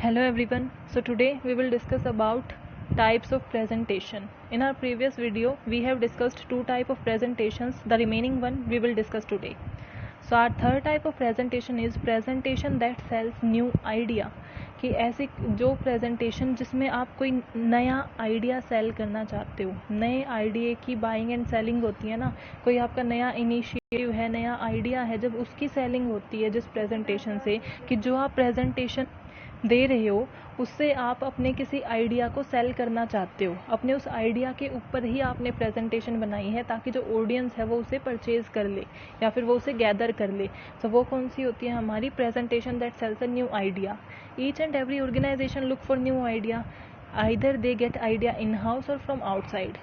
Hello everyone. So today we will discuss about types of presentation. In our previous video we have discussed two type of presentations. The remaining one we will discuss today. So our third type of presentation is presentation that sells new idea. कि ऐसी जो presentation जिसमें आप कोई नया idea cell करना चाहते हो, नए आइडिया की बाइंग एंड सेलिंग होती है ना, कोई आपका नया इनिशिएटिव है, नया आइडिया है, जब उसकी सेलिंग होती है जिस प्रेजेंटेशन से, कि जो आप प्रेजेंटेशन दे रहे हो उससे आप अपने किसी आइडिया को सेल करना चाहते हो, अपने उस आइडिया के ऊपर ही आपने प्रेजेंटेशन बनाई है ताकि जो ऑडियंस है वो उसे परचेज कर ले या फिर वो उसे गैदर कर ले. तो वो कौन सी होती है हमारी presentation that sells a new idea. Each and every organization look for new idea, either they get idea in house or from outside.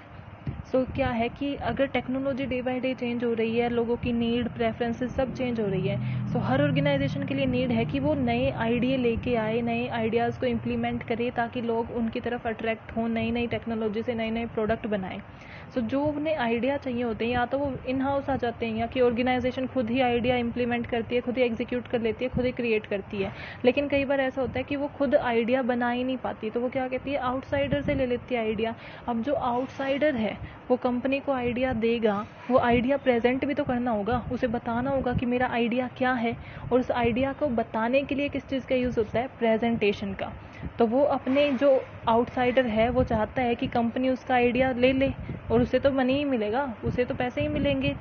So क्या है कि अगर technology day by day change हो रही है, लोगों की नीड प्रेफरेंसेस सब चेंज हो रही है, सो हर ऑर्गेनाइजेशन के लिए नीड है कि वो नए आइडिया लेके आए, नए आइडियाज़ को इम्प्लीमेंट करे ताकि लोग उनकी तरफ अट्रैक्ट हों, नई नई टेक्नोलॉजी से नए नए प्रोडक्ट बनाएं. सो जो उन्हें आइडिया चाहिए होते हैं या तो वो इन हाउस आ जाते हैं या कि ऑर्गेनाइजेशन खुद ही आइडिया इम्प्लीमेंट करती है, खुद ही एग्जीक्यूट कर लेती है, खुद ही क्रिएट करती है. लेकिन कई बार ऐसा होता है कि वो खुद आइडिया बना ही नहीं पाती, तो वो क्या कहती है, आउटसाइडर से ले लेती है आइडिया. अब जो आउटसाइडर है वो कंपनी को आइडिया देगा, वो आइडिया प्रेजेंट भी तो करना होगा, उसे बताना होगा कि मेरा आइडिया क्या है, और उस आइडिया को बताने के लिए किस चीज़ का यूज़ होता है, प्रेजेंटेशन का. तो वो अपने जो आउटसाइडर है वो चाहता है कि कंपनी उसका आइडिया ले ले, और उसे तो मनी ही मिलेगा, उसे तो पैसे ही मिलेंगे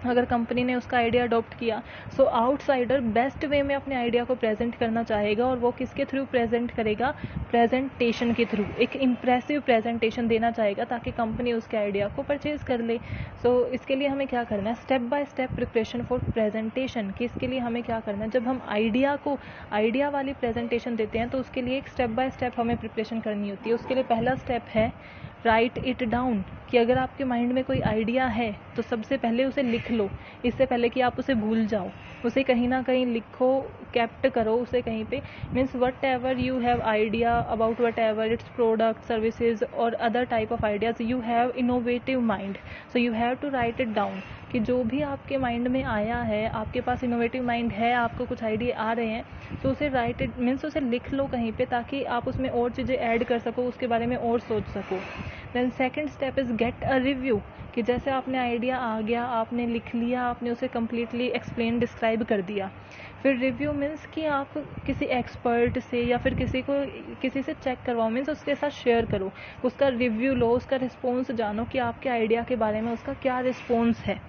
अगर कंपनी ने उसका आइडिया अडॉप्ट किया. सो आउटसाइडर बेस्ट वे में अपने आइडिया को प्रेजेंट करना चाहेगा, और वो किसके थ्रू प्रेजेंट करेगा, प्रेजेंटेशन के थ्रू एक इम्प्रेसिव प्रेजेंटेशन देना चाहेगा ताकि कंपनी उसके आइडिया को परचेज कर ले. सो इसके लिए हमें क्या करना है, step by step preparation for presentation. कि इसके लिए हमें क्या करना है, जब हम आइडिया वाली प्रेजेंटेशन देते हैं तो उसके लिए एक स्टेप बाय स्टेप हमें प्रिपरेशन करनी होती है. उसके लिए पहला स्टेप है राइट इट डाउन. कि अगर आपके माइंड में कोई आइडिया है तो सबसे पहले उसे लिख लो, इससे पहले कि आप उसे भूल जाओ. उसे कहीं ना कहीं लिखो, कैप्ट करो उसे कहीं पे. Means whatever you have idea about whatever its product services और other type of ideas, you have innovative mind, so you have to write it down. कि जो भी आपके माइंड में आया है, आपके पास इनोवेटिव माइंड है, आपको कुछ आइडिया आ रहे हैं, तो उसे राइट इट मीन्स उसे लिख लो कहीं पे ताकि आप उसमें और चीज़ें ऐड कर सको, उसके बारे में और सोच सको. Then second step is get a review. कि जैसे आपने आइडिया आ गया, आपने लिख लिया, आपने उसे कम्प्लीटली एक्सप्लेन डिस्क्राइब कर दिया, फिर रिव्यू मीन्स कि आप किसी एक्सपर्ट से या फिर किसी से चेक करवाओ, मीन्स उसके साथ शेयर करो, उसका रिव्यू लो, उसका रिस्पॉन्स जानो कि आपके आइडिया के बारे में उसका क्या रिस्पॉन्स है.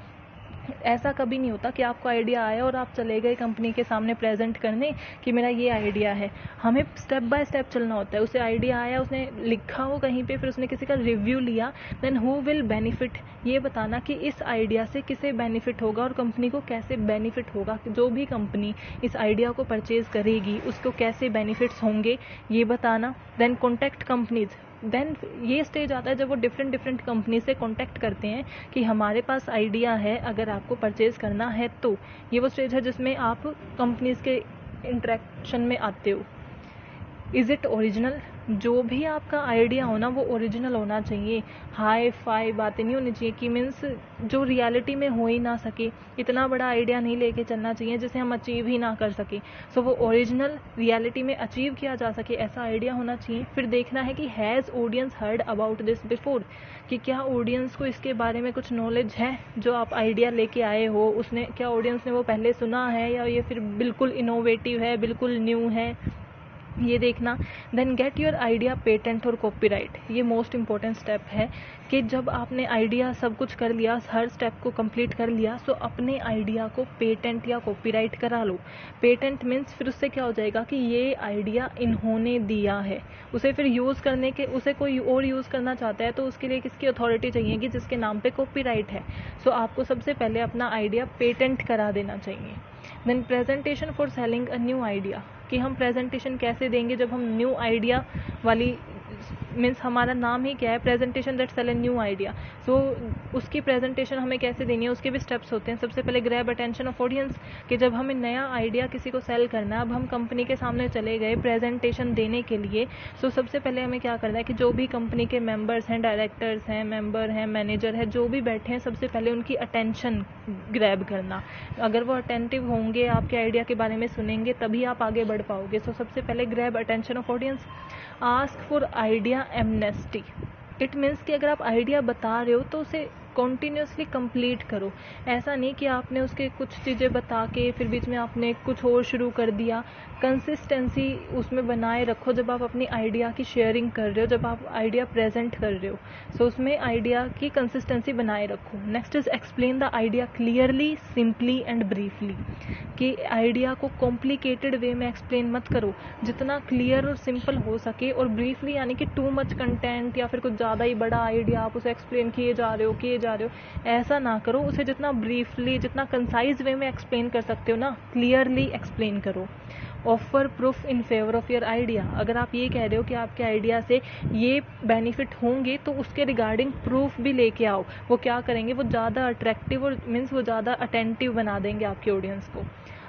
ऐसा कभी नहीं होता कि आपको आइडिया आया और आप चले गए कंपनी के सामने प्रेजेंट करने कि मेरा ये आइडिया है. हमें स्टेप बाय स्टेप चलना होता है. उसे आइडिया आया, उसने लिखा हो कहीं पे, फिर उसने किसी का रिव्यू लिया, देन हु विल बेनिफिट, ये बताना कि इस आइडिया से किसे बेनिफिट होगा और कंपनी को कैसे बेनिफिट होगा. जो भी कंपनी इस आइडिया को परचेज करेगी उसको कैसे बेनिफिट्स होंगे ये बताना. Then contact companies. देन ये स्टेज आता है जब वो डिफरेंट कंपनी से कांटेक्ट करते हैं कि हमारे पास आइडिया है, अगर आपको परचेज करना है तो. ये वो स्टेज है जिसमें आप कंपनीज के इंटरेक्शन में आते हो. Is it original. जो भी आपका आइडिया हो ना वो ओरिजिनल होना चाहिए. हाई फाई बातें नहीं होनी चाहिए कि मीन्स जो रियलिटी में हो ही ना सके. इतना बड़ा आइडिया नहीं लेके चलना चाहिए जिसे हम अचीव ही ना कर सके. सो वो ओरिजिनल रियलिटी में अचीव किया जा सके ऐसा आइडिया होना चाहिए. फिर देखना है कि has audience heard about this before. कि क्या ऑडियंस को इसके बारे में कुछ नॉलेज है जो आप आइडिया लेके आए हो, उसने क्या ऑडियंस ने वो पहले सुना है या ये फिर बिल्कुल इनोवेटिव है, बिल्कुल न्यू है, ये देखना. Then get your idea patent और कॉपीराइट. ये मोस्ट इंपॉर्टेंट स्टेप है कि जब आपने आइडिया सब कुछ कर लिया, हर स्टेप को कंप्लीट कर लिया, सो अपने आइडिया को पेटेंट या कॉपीराइट करा लो. पेटेंट मीन्स फिर उससे क्या हो जाएगा कि ये आइडिया इन्होंने दिया है, उसे फिर यूज़ करने के, उसे कोई और यूज़ करना चाहता है तो उसके लिए किसकी अथॉरिटी चाहिए कि जिसके नाम पे कॉपीराइट है. सो आपको सबसे पहले अपना आइडिया पेटेंट करा देना चाहिए. Then presentation for selling a new idea. कि हम प्रेजेंटेशन कैसे देंगे जब हम न्यू आइडिया वाली मीन्स हमारा नाम ही क्या है, presentation that sell a new idea. So उसकी प्रेजेंटेशन हमें कैसे देनी है, उसके भी स्टेप्स होते हैं। सबसे पहले ग्रैब अटेंशन ऑफ ऑडियंस, कि जब हमें नया आइडिया किसी को सेल करना है, अब हम कंपनी के सामने चले गए प्रेजेंटेशन देने के लिए। सो सबसे पहले हमें क्या करना है कि जो भी कंपनी के मेंबर्स हैं, डायरेक्टर्स हैं, मेंबर हैं, मैनेजर है, जो भी बैठे हैं, सबसे पहले उनकी अटेंशन ग्रैब करना। अगर वो अटेंटिव होंगे, आपके आइडिया के बारे में सुनेंगे, तभी आप आगे बढ़ पाओगे। सो सबसे पहले grab attention of audience. Ask for idea amnesty. It means कि अगर आप आइडिया बता रहे हो तो उसे कॉन्टीन्यूसली कंप्लीट करो। ऐसा नहीं कि आपने उसके कुछ चीज़ें बता के फिर बीच में आपने कुछ और शुरू कर दिया। कंसिस्टेंसी उसमें बनाए रखो जब आप अपनी आइडिया की शेयरिंग कर रहे हो, जब आप आइडिया प्रेजेंट कर रहे हो। सो उसमें आइडिया की कंसिस्टेंसी बनाए रखो। Next is explain the idea clearly, simply and briefly, कि आइडिया को कॉम्प्लिकेटेड वे में एक्सप्लेन मत करो, जितना क्लियर और सिंपल हो सके। और ब्रीफली यानी कि टू मच कंटेंट या फिर कुछ ज़्यादा ही बड़ा आइडिया आप उसे एक्सप्लेन किए जा रहे हो, ऐसा ना करो। उसे जितना ब्रीफली, जितना कंसाइज वे में एक्सप्लेन कर सकते हो ना, क्लियरली एक्सप्लेन करो। Offer proof in favour of your idea. अगर आप ये कह रहे हो कि आपके आइडिया से ये बेनिफिट होंगे, तो उसके रिगार्डिंग प्रूफ भी लेके आओ। वो क्या करेंगे, वो ज़्यादा अट्रैक्टिव और मीन्स वो ज़्यादा अटेंटिव बना देंगे आपके ऑडियंस को।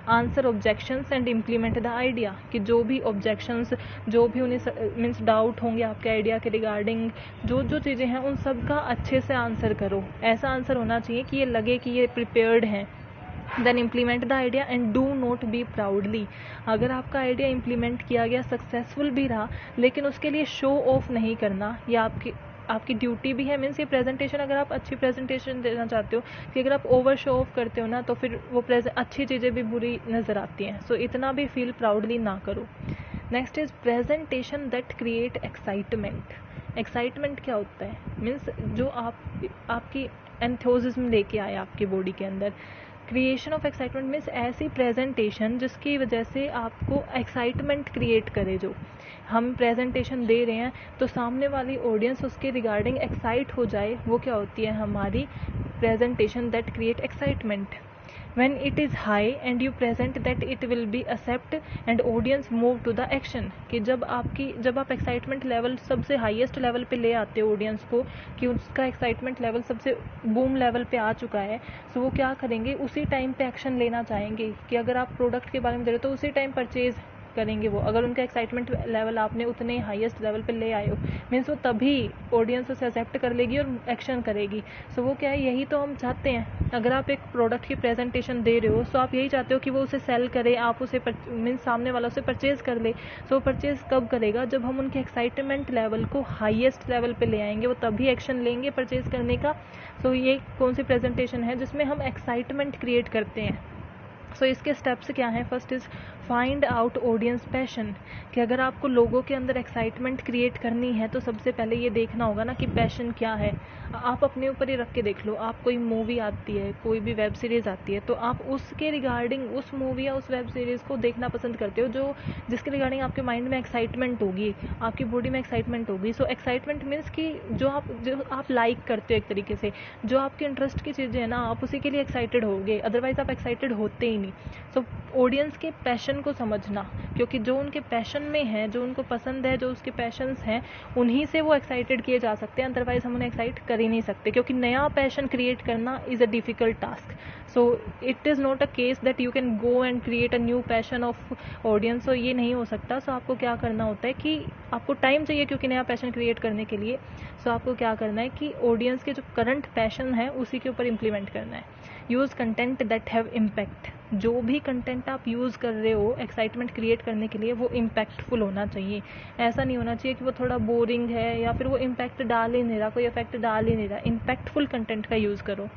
Answer objections and implement the idea, कि जो भी ऑब्जेक्शंस, जो भी उन्हें मीन्स डाउट होंगे आपके आइडिया के रिगार्डिंग, जो जो चीज़ें हैं उन सब का अच्छे से आंसर करो। ऐसा आंसर होना चाहिए कि ये लगे कि ये प्रिपेयर्ड हैं। Then implement the idea and do not be proudly. अगर आपका आइडिया इम्प्लीमेंट किया गया, सक्सेसफुल भी रहा, लेकिन उसके लिए शो ऑफ नहीं करना, या आपकी ड्यूटी भी है। मीन्स ये प्रेजेंटेशन, अगर आप अच्छी प्रेजेंटेशन देना चाहते हो, कि अगर आप ओवर शो ऑफ करते हो ना, तो फिर वो अच्छी चीज़ें भी बुरी नज़र आती हैं। सो इतना भी फील प्राउडली ना करो। Next is presentation that create excitement. Excitement क्या होता है, मीन्स जो आपकी एंथुसिज्म लेके आए आपकी बॉडी के अंदर। क्रिएशन ऑफ एक्साइटमेंट मीन्स ऐसी प्रेजेंटेशन जिसकी वजह से आपको एक्साइटमेंट क्रिएट करे। जो हम प्रेजेंटेशन दे रहे हैं तो सामने वाली ऑडियंस उसके रिगार्डिंग एक्साइट हो जाए, वो क्या होती है हमारी presentation that create excitement. when it is high and you present that it will be accept and audience move to the action, कि जब आप एक्साइटमेंट लेवल सबसे हाईएस्ट लेवल पे ले आते हो ऑडियंस को, कि उसका एक्साइटमेंट लेवल सबसे बूम लेवल पे आ चुका है, तो वो क्या करेंगे, उसी टाइम पे एक्शन लेना चाहेंगे। कि अगर आप प्रोडक्ट के बारे में दे रहे हो तो उसी टाइम परचेज करेंगे वो, अगर उनका एक्साइटमेंट लेवल आपने उतने हाईएस्ट लेवल पे ले आए हो। मीन्स वो तभी ऑडियंस उसे एक्सेप्ट कर लेगी और एक्शन करेगी। सो वो क्या है, यही तो हम चाहते हैं। अगर आप एक प्रोडक्ट की प्रेजेंटेशन दे रहे हो, सो आप यही चाहते हो कि वो उसे सेल करे, आप उसे मीन्स सामने वाला उसे परचेज कर ले। सो परचेज कब करेगा, जब हम उनके एक्साइटमेंट लेवल को हाईएस्ट लेवल पे ले आएंगे, वो तभी एक्शन लेंगे परचेज करने का। सो ये कौन सी प्रेजेंटेशन है जिसमें हम एक्साइटमेंट क्रिएट करते हैं। सो इसके स्टेप्स क्या हैं। First is find out audience passion, कि अगर आपको लोगों के अंदर एक्साइटमेंट क्रिएट करनी है तो सबसे पहले ये देखना होगा ना कि पैशन क्या है। आप अपने ऊपर ही रख के देख लो, आप कोई मूवी आती है, कोई भी वेब सीरीज़ आती है, तो आप उसके रिगार्डिंग उस मूवी या उस वेब सीरीज़ को देखना पसंद करते हो जो जिसके रिगार्डिंग आपके माइंड में एक्साइटमेंट होगी, आपकी बॉडी में एक्साइटमेंट होगी। सो एक्साइटमेंट मीन्स कि जो आप लाइक करते हो, एक तरीके से जो आपके इंटरेस्ट की चीज़ें हैं ना, आप उसी के लिए एक्साइटेड होगे, अदरवाइज आप एक्साइटेड होते ही नहीं। सो ऑडियंस के पैशन को समझना, क्योंकि जो उनके पैशन में है, जो उनको पसंद है, जो उसके पैशंस हैं, उन्हीं से वो एक्साइटेड किए जा सकते हैं। अदरवाइज हम उन्हें एक्साइट कर ही नहीं सकते, क्योंकि नया पैशन क्रिएट करना is a difficult task. So it is not a case that you can go and create a new passion of audience. So ये नहीं हो सकता। सो आपको क्या करना होता है कि आपको टाइम चाहिए, क्योंकि नया पैशन क्रिएट करने के लिए। सो आपको क्या करना है कि ऑडियंस के जो करंट पैशन है उसी के ऊपर इम्प्लीमेंट करना है। Use content that have impact. जो भी कंटेंट आप यूज़ कर रहे हो एक्साइटमेंट क्रिएट करने के लिए, वो इम्पैक्टफुल होना चाहिए। ऐसा नहीं होना चाहिए कि वो थोड़ा बोरिंग है या फिर वो इम्पैक्ट डाल ही नहीं रहा, कोई इफेक्ट डाल ही नहीं रहा। इम्पैक्टफुल कंटेंट का यूज़ करो।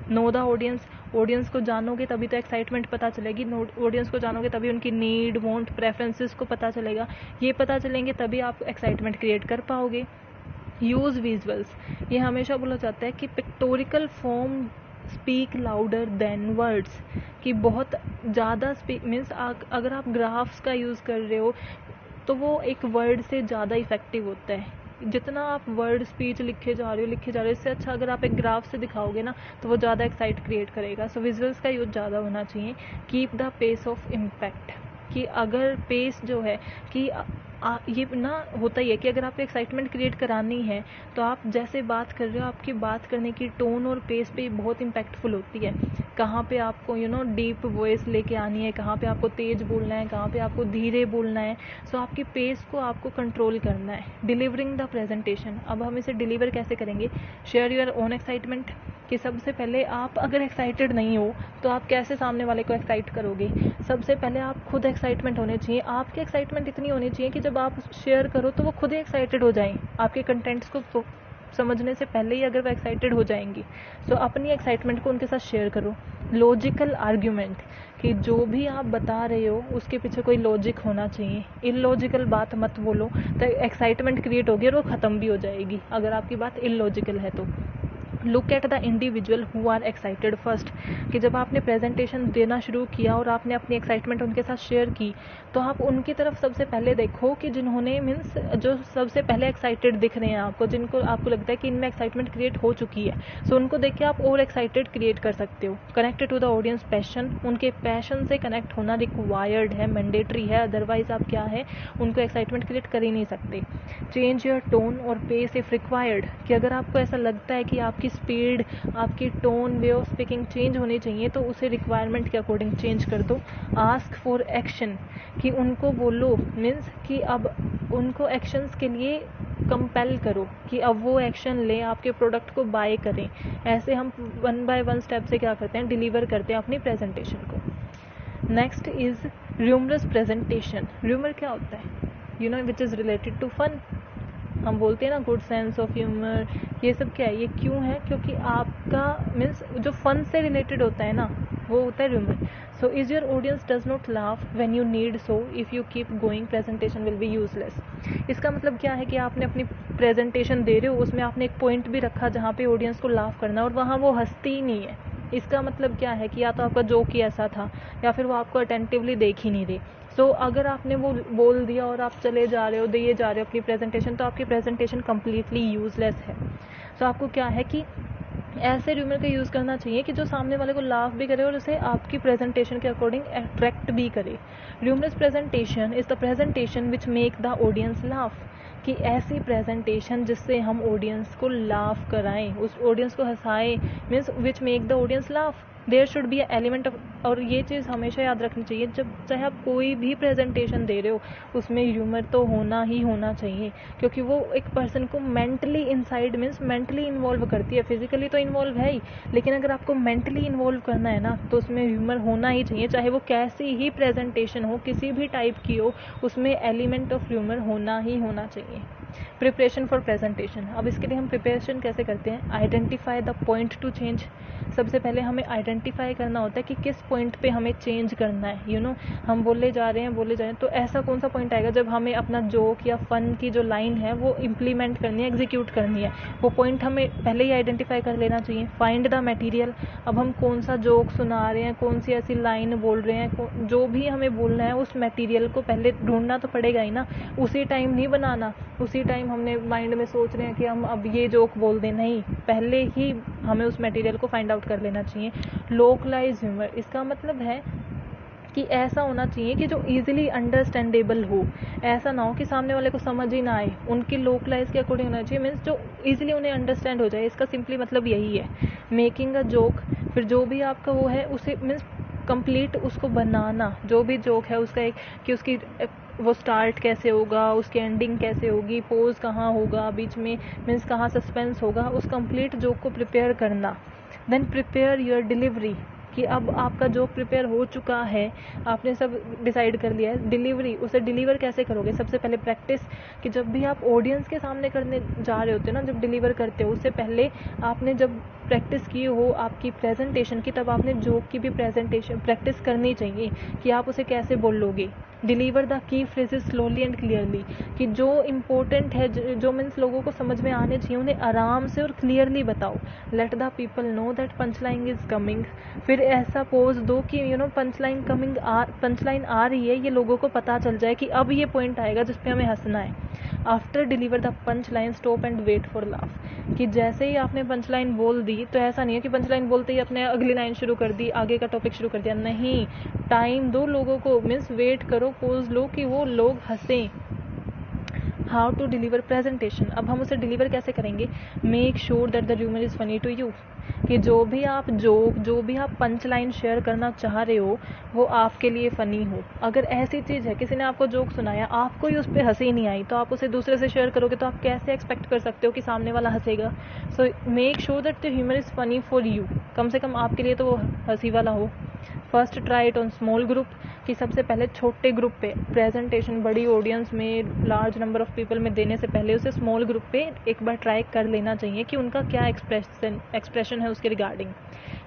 Know the audience. ऑडियंस को जानोगे तभी तो एक्साइटमेंट पता चलेगी। ऑडियंस को जानोगे तभी उनकी नीड, वांट, प्रेफरेंसेस को पता चलेगा। ये पता चलेंगे तभी आप एक्साइटमेंट क्रिएट कर पाओगे। Use visuals. ये हमेशा बोला जाता है कि pictorial form speak louder than words, कि बहुत ज़्यादा स्पीक मीन्स अगर आप ग्राफ्स का यूज़ कर रहे हो तो वो एक वर्ड से ज़्यादा इफेक्टिव होता है। जितना आप वर्ड स्पीच लिखे जा रहे हो, इससे अच्छा अगर आप एक ग्राफ से दिखाओगे ना, तो वो ज़्यादा एक्साइट क्रिएट करेगा। सो विजुअल्स का यूज़ ज़्यादा होना चाहिए। Keep the pace of impact, कि अगर पेस जो है कि ये ना होता ही है कि अगर आपको एक्साइटमेंट क्रिएट करानी है तो आप जैसे बात कर रहे हो, आपकी बात करने की टोन और पेस पे बहुत इम्पैक्टफुल होती है। कहाँ पे आपको डीप वॉइस लेके आनी है, कहाँ पे आपको तेज बोलना है, कहाँ पे आपको धीरे बोलना है। सो आपकी पेस को आपको कंट्रोल करना है। डिलीवरिंग द प्रेजेंटेशन, अब हम इसे डिलीवर कैसे करेंगे? शेयर योर ओन एक्साइटमेंट, कि सबसे पहले आप अगर एक्साइटेड नहीं हो तो आप कैसे सामने वाले को एक्साइट करोगे? सबसे पहले आप खुद एक्साइटमेंट होने चाहिए। आपकी एक्साइटमेंट इतनी होनी चाहिए कि जब आप शेयर करो तो वो खुद ही एक्साइटेड हो जाएं। आपके कंटेंट्स को समझने से पहले ही अगर वो एक्साइटेड हो जाएंगी, तो अपनी एक्साइटमेंट को उनके साथ शेयर करो। लॉजिकल आर्ग्यूमेंट, कि जो भी आप बता रहे हो उसके पीछे कोई लॉजिक होना चाहिए। इलॉजिकल बात मत बोलो, तो एक्साइटमेंट क्रिएट होगी और वो ख़त्म भी हो जाएगी अगर आपकी बात इलॉजिकल है तो। Look at the individual who are excited first, कि जब आपने प्रेजेंटेशन देना शुरू किया और आपने अपनी एक्साइटमेंट उनके साथ शेयर की, तो आप उनकी तरफ सबसे पहले देखो कि जिन्होंने मीन्स जो सबसे पहले एक्साइटेड दिख रहे हैं आपको, जिनको आपको लगता है कि इनमें एक्साइटमेंट क्रिएट हो चुकी है, सो उनको देख के आप और एक्साइटेड क्रिएट कर सकते हो। Connected to the audience passion, उनके पैशन से कनेक्ट होना रिक्वायर्ड है, मैंडेटरी है, अदरवाइज आप क्या है उनको एक्साइटमेंट क्रिएट कर ही नहीं सकते। चेंज योर टोन और पेस इफ रिक्वायर्ड, कि अगर आपको ऐसा लगता है कि आपकी स्पीड, आपकी tone, way of speaking change होनी चाहिए तो उसे रिक्वायरमेंट के अकॉर्डिंग चेंज कर दो। आस्क फॉर एक्शन, कि उनको बोलो मीन्स कि अब उनको एक्शंस के लिए कंपेल करो कि अब वो एक्शन लें, आपके प्रोडक्ट को बाय करें। ऐसे हम 1 बाय 1 स्टेप से क्या करते हैं, डिलीवर करते हैं अपनी प्रेजेंटेशन को। Next is humorous presentation. Humour क्या होता है? Which is related to fun. हम बोलते हैं ना गुड सेंस ऑफ ह्यूमर, ये सब क्या है, ये क्यों है? क्योंकि आपका मीन्स जो फन से रिलेटेड होता है ना, वो होता है humour. So is your audience does not laugh when you need, so if you keep going presentation will be useless. इसका मतलब क्या है कि आपने अपनी प्रेजेंटेशन दे रहे हो, उसमें आपने एक पॉइंट भी रखा जहाँ पे ऑडियंस को लाफ करना है और वहाँ वो हंसती ही नहीं है। इसका मतलब क्या है कि या तो आपका जोक ही ऐसा था या फिर वो आपको अटेंटिवली देख ही नहीं रही। सो अगर आपने वो बोल दिया और आप चले जा रहे हो, दिए जा रहे हो अपनी प्रेजेंटेशन, तो आपकी प्रेजेंटेशन कम्प्लीटली यूजलेस है। सो आपको क्या है कि ऐसे ह्यूमर का यूज़ करना चाहिए कि जो सामने वाले को लाफ भी करे और उसे आपकी प्रेजेंटेशन के अकॉर्डिंग अट्रैक्ट भी करे। Humorous presentation is the presentation which make the audience laugh, कि ऐसी प्रेजेंटेशन जिससे हम ऑडियंस को लाफ कराएं, उस ऑडियंस को हंसाएं, means which make the audience laugh. There should be element of, और ये चीज़ हमेशा याद रखनी चाहिए, जब चाहे आप कोई भी प्रेजेंटेशन दे रहे हो उसमें ह्यूमर तो होना ही होना चाहिए, क्योंकि वो एक पर्सन को mentally inside means mentally involve करती है। फिजिकली तो इन्वॉल्व है ही, लेकिन अगर आपको मेंटली इन्वॉल्व करना है ना तो उसमें ह्यूमर होना ही चाहिए, चाहे वो कैसी ही प्रेजेंटेशन हो, किसी भी टाइप की हो, उसमें एलिमेंट ऑफ ह्यूमर होना ही होना चाहिए। प्रिपरेशन फॉर प्रेजेंटेशन, अब इसके लिए हम प्रिपरेशन कैसे करते हैं? Identify the point two change. सबसे पहले हमें आइडेंटिफाई करना होता है कि किस पॉइंट पे हमें चेंज करना है। हम बोले जा रहे हैं तो ऐसा कौन सा पॉइंट आएगा जब हमें अपना जोक या फन की जो लाइन है वो इम्प्लीमेंट करनी है, एग्जीक्यूट करनी है। वो पॉइंट हमें पहले ही आइडेंटिफाई कर लेना चाहिए। फाइंड द मटेरियल, अब हम कौन सा जोक सुना रहे हैं, कौन सी ऐसी लाइन बोल रहे हैं, जो भी हमें बोलना है उस मटेरियल को पहले ढूंढना तो पड़ेगा ही ना। उसी टाइम नहीं बनाना, उसी टाइम हमने माइंड में सोच रहे हैं कि हम अब ये जोक बोल दें, नहीं, पहले ही हमें उस मटेरियल को फाइंड आउट कर लेना चाहिए। लोकलाइज ह्यूमर, इसका मतलब है कि ऐसा होना चाहिए कि जो इजीली अंडरस्टैंडेबल हो। ऐसा ना हो कि सामने वाले को समझ ही ना आए, उनकी लोकलाइज के अकॉर्डिंग होना चाहिए, मीन्स जो इजीली उन्हें अंडरस्टैंड हो जाए। इसका सिंपली मतलब यही है। मेकिंग अ जोक, फिर जो भी आपका वो है उसे मीन्स कंप्लीट उसको बनाना, जो भी जोक है उसका एक कि उसकी वो स्टार्ट कैसे होगा, उसकी एंडिंग कैसे होगी, पोज कहाँ होगा, बीच में मीन्स कहाँ सस्पेंस होगा, उस कंप्लीट जोक को प्रिपेयर करना। देन प्रिपेयर योर डिलीवरी, कि अब आपका जोक प्रिपेयर हो चुका है, आपने सब डिसाइड कर लिया है, डिलीवरी, उसे डिलीवर कैसे करोगे? सबसे पहले प्रैक्टिस, कि जब भी आप ऑडियंस के सामने करने जा रहे होते हो ना, जब डिलीवर करते हो उससे पहले आपने जब प्रैक्टिस की हो आपकी प्रेजेंटेशन की, तब आपने जोक की भी प्रेजेंटेशन प्रैक्टिस करनी चाहिए कि आप उसे कैसे बोलोगे। Deliver the key phrases slowly and clearly, कि जो इम्पोर्टेंट है, जो मीन्स लोगों को समझ में आने चाहिए, उन्हें आराम से और क्लियरली बताओ। Let the people know that punchline is coming, फिर ऐसा पोज दो कि पंचलाइन आ रही है, ये लोगों को पता चल जाए कि अब ये पॉइंट आएगा जिस पे हमें हंसना है। After deliver the punch line stop and wait for laugh, कि जैसे ही आपने पंच लाइन बोल दी तो ऐसा नहीं है कि पंच लाइन बोलते ही अपने अगली लाइन शुरू कर दी, आगे का टॉपिक शुरू कर दिया, नहीं, टाइम दो लोगों को, मीन्स वेट करो, पोज लो कि वो लोग हंसें। हाउ टू डिलीवर प्रेजेंटेशन, अब हम उसे डिलीवर कैसे करेंगे? Make sure that the humour is funny to you, कि जो भी आप पंच लाइन शेयर करना चाह रहे हो वो आपके लिए फ़नी हो। अगर ऐसी चीज़ है, किसी ने आपको जोक सुनाया, आपको ही उस पर हंसी नहीं आई, तो आप उसे दूसरे से शेयर करोगे तो आप कैसे एक्सपेक्ट कर सकते हो कि सामने वाला हंसेगा? So make sure that the humour is funny for you, कम से कम आपके लिए तो वो हंसी वाला हो। First try it on small group, कि सबसे पहले छोटे ग्रुप पे प्रेजेंटेशन बड़ी ऑडियंस में लार्ज नंबर ऑफ पीपल में देने से पहले उसे स्मॉल ग्रुप पे एक बार ट्राई कर लेना चाहिए कि उनका क्या एक्सप्रेशन है उसके regarding.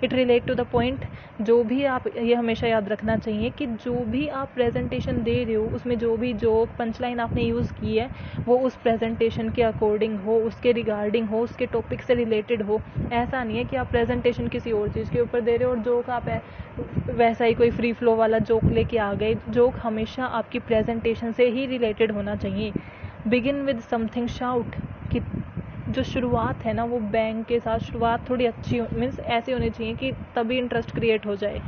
It relate to the point, जो भी आप ये हमेशा याद रखना चाहिए कि जो भी आप प्रेजेंटेशन दे रहे हो उसमें जो भी जोक पंचलाइन आपने यूज़ की है वो उस प्रेजेंटेशन के अकॉर्डिंग हो, उसके रिगार्डिंग हो, उसके टॉपिक से रिलेटेड हो। ऐसा नहीं है कि आप प्रेजेंटेशन किसी और चीज़ के ऊपर दे रहे हो और जोक आप वैसा ही कोई फ्री फ्लो वाला जोक लेके आ गए। जोक हमेशा आपकी प्रेजेंटेशन से ही रिलेटेड होना चाहिए। बिगिन विद समथिंग शाउट, कि जो शुरुआत है ना वो बैंग के साथ, शुरुआत थोड़ी अच्छी मीन्स ऐसी होनी चाहिए कि तभी इंटरेस्ट क्रिएट हो जाए।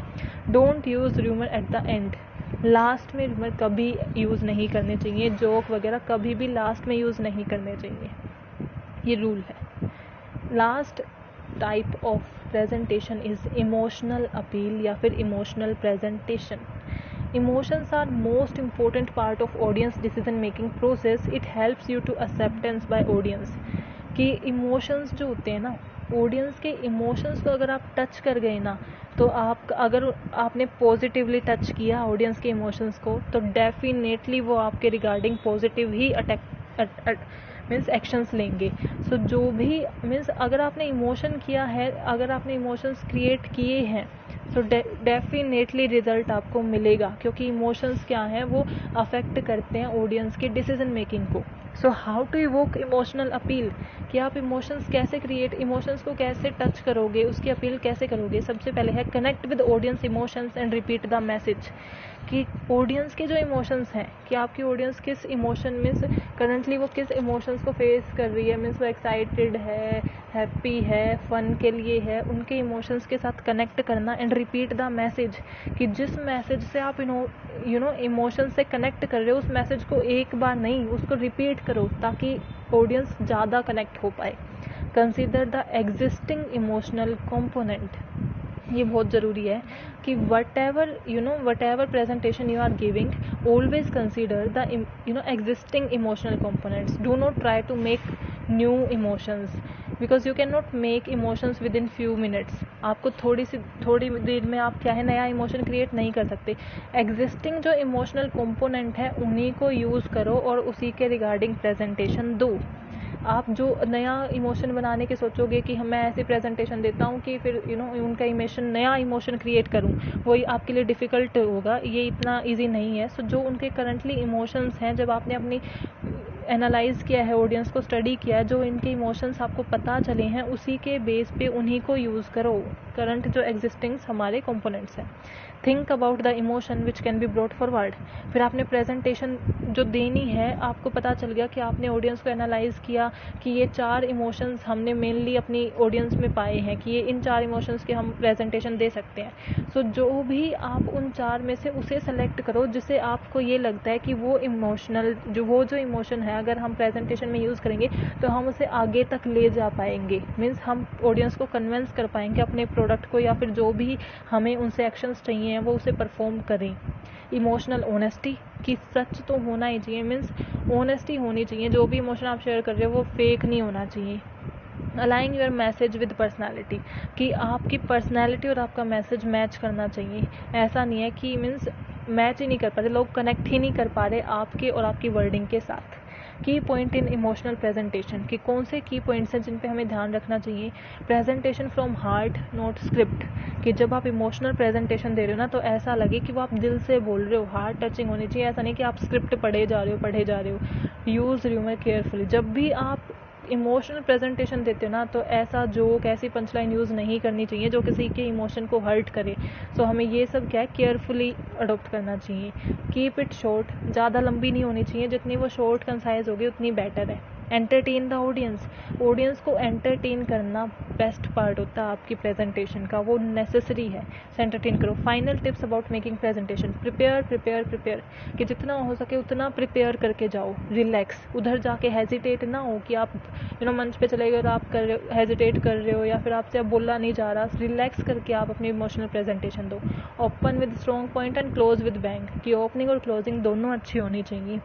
Don't use rumour at the end, last में र्यूमर कभी यूज़ नहीं करने चाहिए, जोक वगैरह कभी भी लास्ट में यूज़ नहीं करने चाहिए, ये रूल है। Last type of presentation is emotional appeal या फिर emotional presentation. Emotions are most important part of audience decision making process. It helps you to acceptance by audience. कि इमोशंस जो होते हैं ना, ऑडियंस के इमोशंस को अगर आप टच कर गए ना, तो आप अगर आपने पॉजिटिवली टच किया ऑडियंस के इमोशंस को तो डेफिनेटली वो आपके रिगार्डिंग पॉजिटिव ही मीन्स एक्शंस लेंगे। सो जो भी मीन्स अगर आपने इमोशन किया है, अगर आपने इमोशंस क्रिएट किए हैं तो डेफिनेटली रिजल्ट आपको मिलेगा, क्योंकि इमोशंस क्या हैं, वो अफेक्ट करते हैं ऑडियंस की डिसीजन मेकिंग को। So how to evoke emotional appeal, कि आप इमोशंस कैसे इमोशंस को कैसे टच करोगे, उसकी अपील कैसे करोगे? सबसे पहले है connect with audience emotions and repeat the message, कि ऑडियंस के जो इमोशंस हैं, कि आपकी ऑडियंस किस इमोशन मीन्स करंटली वो किस इमोशंस को फेस कर रही है, मीन्स वो एक्साइटेड है, हैप्पी है, फन के लिए है, उनके इमोशंस के साथ कनेक्ट करना एंड रिपीट द मैसेज, कि जिस मैसेज से आप इमोशन से कनेक्ट कर रहे हो उस मैसेज को एक बार नहीं, उसको रिपीट करो ताकि ऑडियंस ज़्यादा कनेक्ट हो पाए। Consider the existing emotional component, ये बहुत ज़रूरी है कि whatever presentation you are giving, always consider the existing emotional components. Do not try to make new emotions, because you can not make emotions within few minutes. आपको थोड़ी देर में आप क्या है नया इमोशन क्रिएट नहीं कर सकते। एग्जिस्टिंग जो इमोशनल कंपोनेंट है उन्हीं को यूज़ करो और उसी के रिगार्डिंग प्रेजेंटेशन दो। आप जो नया इमोशन बनाने के सोचोगे कि मैं ऐसी प्रेजेंटेशन देता हूँ कि फिर उनका नया इमोशन क्रिएट करूँ, वही आपके लिए डिफ़िकल्ट होगा, ये इतना इजी नहीं है। सो जो उनके करंटली इमोशंस हैं, जब आपने अपनी एनालाइज किया है, ऑडियंस को स्टडी किया है, जो इनके इमोशंस आपको पता चले हैं उसी के बेस पे उन्हीं को यूज़ करो, करंट जो एग्जिस्टिंग्स हमारे कंपोनेंट्स हैं। Think about the emotion which can be brought forward. फिर आपने प्रेजेंटेशन जो देनी है, आपको पता चल गया कि आपने ऑडियंस को एनालाइज किया कि ये 4 इमोशंस हमने मेनली अपनी ऑडियंस में पाए हैं कि ये इन 4 इमोशंस के हम प्रेजेंटेशन दे सकते हैं। सो जो भी आप उन 4 में से उसे सेलेक्ट करो जिससे आपको ये लगता है कि वो जो इमोशन है अगर हम प्रेजेंटेशन में यूज़ करेंगे तो हम उसे आगे तक ले जा पाएंगे, मीन्स हम ऑडियंस को कन्विंस कर पाएंगे अपने प्रोडक्ट को या फिर जो भी हमें उनसे एक्शंस चाहिए हैं वो उसे परफॉर्म करें। इमोशनल ऑनेस्टी, कि सच तो होना ही चाहिए, मीन्स ऑनेस्टी होनी चाहिए, जो भी इमोशन आप शेयर कर रहे हो वो फेक नहीं होना चाहिए। अलाइंग योर मैसेज विद पर्सनैलिटी, कि आपकी पर्सनैलिटी और आपका मैसेज मैच करना चाहिए। ऐसा नहीं है कि मीन्स मैच ही नहीं कर पा रहे, लोग कनेक्ट ही नहीं कर पा रहे आपके और आपकी वर्डिंग के साथ। की पॉइंट इन इमोशनल प्रेजेंटेशन, कि कौन से की पॉइंट्स हैं जिन पे हमें ध्यान रखना चाहिए। Presentation from heart not script, कि जब आप इमोशनल प्रेजेंटेशन दे रहे हो ना तो ऐसा लगे कि वो आप दिल से बोल रहे हो, हार्ट टचिंग होनी चाहिए, ऐसा नहीं कि आप स्क्रिप्ट पढ़े जा रहे हो। यूज़ र्यूमर केयरफुली, जब भी आप इमोशनल प्रेजेंटेशन देते हो ना तो ऐसा जोक, ऐसी पंचलाइन यूज़ नहीं करनी चाहिए जो किसी के इमोशन को हर्ट करे। सो हमें ये सब क्या है केयरफुली अडोप्ट करना चाहिए। कीप इट शॉर्ट, ज़्यादा लंबी नहीं होनी चाहिए, जितनी वो शॉर्ट कंसाइज होगी उतनी बेटर है। एंटरटेन द ऑडियंस, ऑडियंस को एंटरटेन करना बेस्ट पार्ट होता है आपकी प्रेजेंटेशन का, वो नेसेसरी है, एंटरटेन करो। Final tips about making presentation, prepare prepare prepare, कि जितना हो सके उतना प्रिपेयर करके जाओ, रिलैक्स, उधर जाके हेजिटेट ना हो कि आप मंच पे चले गए और आप कर हेजिटेट कर रहे हो या फिर आपसे अब बोला नहीं जा रहा, रिलैक्स करके आप अपनी इमोशनल प्रेजेंटेशन दो। Open with strong point and close with bang, कि ओपनिंग और क्लोजिंग दोनों अच्छी होनी चाहिए।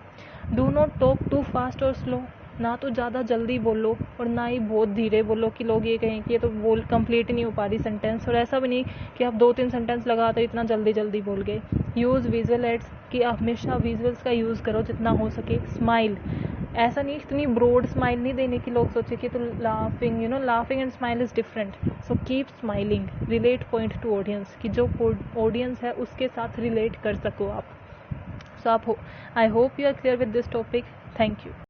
Do not talk too fast और स्लो, ना तो ज़्यादा जल्दी बोलो और ना ही बहुत धीरे बोलो कि लोग ये कहें कि ये तो बोल कंप्लीट ही नहीं हो पा रही सेंटेंस, और ऐसा भी नहीं कि आप 2-3 सेंटेंस लगाते इतना जल्दी जल्दी बोल गए। यूज़ विजुअल एड्स, कि आप हमेशा विजुअल्स का यूज़ करो जितना हो सके। स्माइल, ऐसा नहीं, इतनी ब्रॉड स्माइल नहीं देने की लोग सोचे कि तो laughing, laughing and smile is different, so keep smiling. Relate point two audience, कि जो ऑडियंस है उसके साथ रिलेट कर सको आप। So I hope you are clear with this topic. Thank you.